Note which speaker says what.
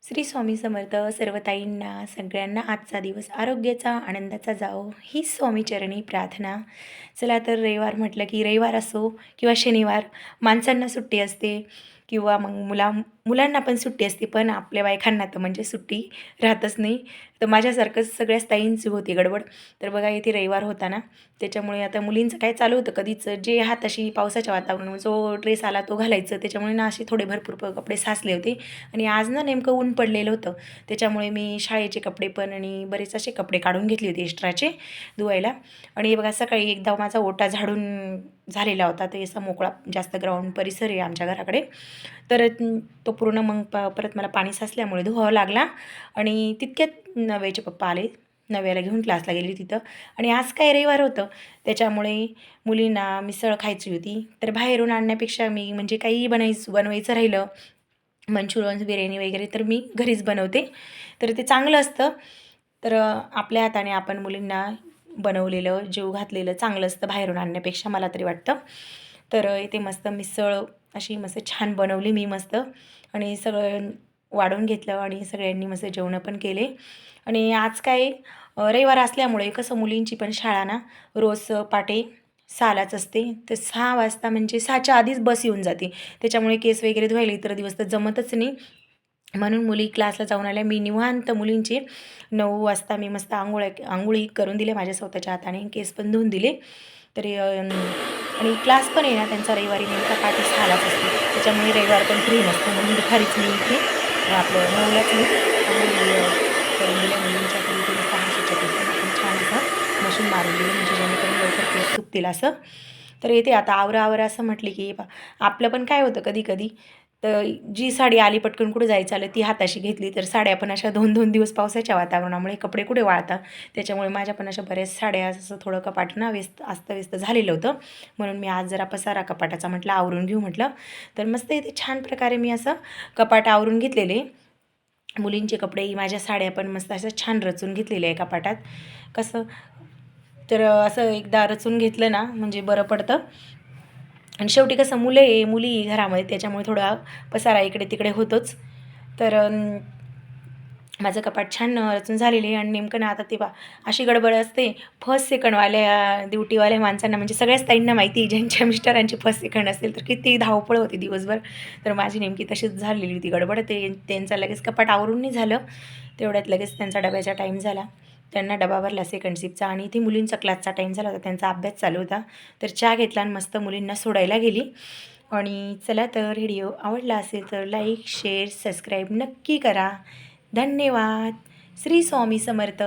Speaker 1: श्री स्वामी समर्थ. सर्व ताईंना सगळ्यांना आजचा दिवस आरोग्याचा आनंदाचा जावो ही स्वामीचरणी प्रार्थना. चला तर रविवार म्हटलं की रविवार असो किंवा शनिवार माणसांना सुट्टी असते किंवा मग मुलांना पण सुट्टी असते, पण आपल्या बायकांना तर म्हणजे सुट्टी राहतच नाही. तर माझ्यासारखंच सगळ्याच ताईंची होती गडबड. तर बघा इथे रविवार होता ना, त्याच्यामुळे आता मुलींचं काय चालू होतं कधीच जे हाताशी पावसाच्या वातावरणामुळे जो ड्रेस आला तो घालायचं, त्याच्यामुळे ना असे थोडे भरपूर कपडे साचले होते. आणि आज ना नेमकं ऊन पडलेलं होतं, त्याच्यामुळे मी शाळेचे कपडे पण आणि बरेच असे कपडे काढून घेतले होते एक्स्ट्राचे धुवायला. आणि हे बघा सकाळी एकदा माझा ओटा झाडून झालेला होता, ते असा मोकळा जास्त ग्राउंड परिसर आहे आमच्या घराकडे. तर तो पूर्ण मग परत मला पाणी साचल्यामुळे धुवावा लागला. आणि तितक्यात नव्याचे पप्पा आले, नव्याला घेऊन क्लासला गेली तिथं. आणि आज काय रविवार होतं, त्याच्यामुळे मुलींना मिसळ खायची होती. तर बाहेरून आणण्यापेक्षा मी म्हणजे काही बनवायचं राहिलं, मंचुरियन बिर्याणी वगैरे, तर मी घरीच बनवते. तर ते चांगलं असतं. तर आपल्या हाताने आपण मुलींना बनवलेलं जेव घातलेलं चांगलं असतं बाहेरून आणण्यापेक्षा, मला तरी वाटतं. तर इथे मस्त मिसळ अशी मस्त छान बनवली मी मस्त. आणि सगळं वाढून घेतलं आणि सगळ्यांनी मस्त जेवणं पण केले. आणि आज काय रविवार असल्यामुळे कसं मुलींची पण शाळा ना रोज पहाटे 6लाच असते. तर 6 वाजता म्हणजे 6च्या आधीच बस येऊन जाते. त्याच्यामुळे केस वगैरे धुवायला इतर दिवस तर जमतच नाही. म्हणून मुली क्लासला जाऊन आल्या. मी निवांत मुलींचे 9 वाजता मी मस्त अंघोळी करून दिले माझ्या स्वतःच्या हाताने, केस पण धुवून दिले. तरी आणि क्लास पण आहे ना त्यांचा रविवारी नेमका पहाटे 6लाच असतो. त्याच्यामुळे रविवार पण फ्री नसतं. म्हणून दुपारीच मी इथे आपलं 9लाच मी अंघोळी करून दिल्या मुलींच्या. तरी ते मस्त हर्षूच्या केसांना पण छान असं मशीन मारून दिलं, म्हणजे जेणेकरून लवकर केस सुकतील असं. तर येते आता आवरा असं म्हटले की आपलं पण काय होतं कधी कधी, तर जी साडी आली पटकन कुठे जायचं आलं ती हाताशी घेतली, तर साड्या पण अशा 2-2 दिवस पावसाच्या वातावरणामुळे कपडे कुठे वाळतात. त्याच्यामुळे माझ्या पण अशा बऱ्याच साड्या असं थोडं कपाट ना अस्तव्यस्त झालेलं होतं. म्हणून मी आज जरा पसारा कपाटाचा म्हटलं आवरून घेऊ म्हटलं. तर मस्त इथे छान प्रकारे मी असं कपाट आवरून घेतलेले. मुलींचे कपडे, माझ्या साड्या पण मस्त अशा छान रचून घेतलेल्या आहे कपाटात. कसं तर असं एकदा रचून घेतलं ना म्हणजे बरं पडतं. आणि शेवटी कसं मुलं आहे मुली घरामध्ये, त्याच्यामुळे थोडा पसारा इकडे तिकडे होतोच. तर माझं कपाट छान रचून झालेली आहे. आणि नेमकं ना आता ते अशी गडबड असते फर्स्ट सेकंडवाल्या ड्युटीवाल्या माणसांना, म्हणजे सगळ्याच ताईंना माहिती आहे ज्यांच्या मिस्टरांची फर्स्ट सेकंड असेल तर किती धावपळ होती दिवसभर. तर माझी नेमकी तशीच झालेली होती गडबड. त्यांचा लगेच कपाट आवरून नाही झालं, तेवढ्यात लगेच त्यांचा डब्याचा टाईम झाला. त्यांना डबा भरला सेकंड शिफ्टचा, आणि इथे मुलींचा क्लासचा टाईम झाला होता, त्यांचा अभ्यास चालू होता. तर चहा घेतला आणि मस्त मुलींना सोडायला गेली. आणि चला तर व्हिडिओ आवडला असेल तर लाईक शेअर सबस्क्राईब नक्की करा. धन्यवाद. श्री स्वामी समर्थ.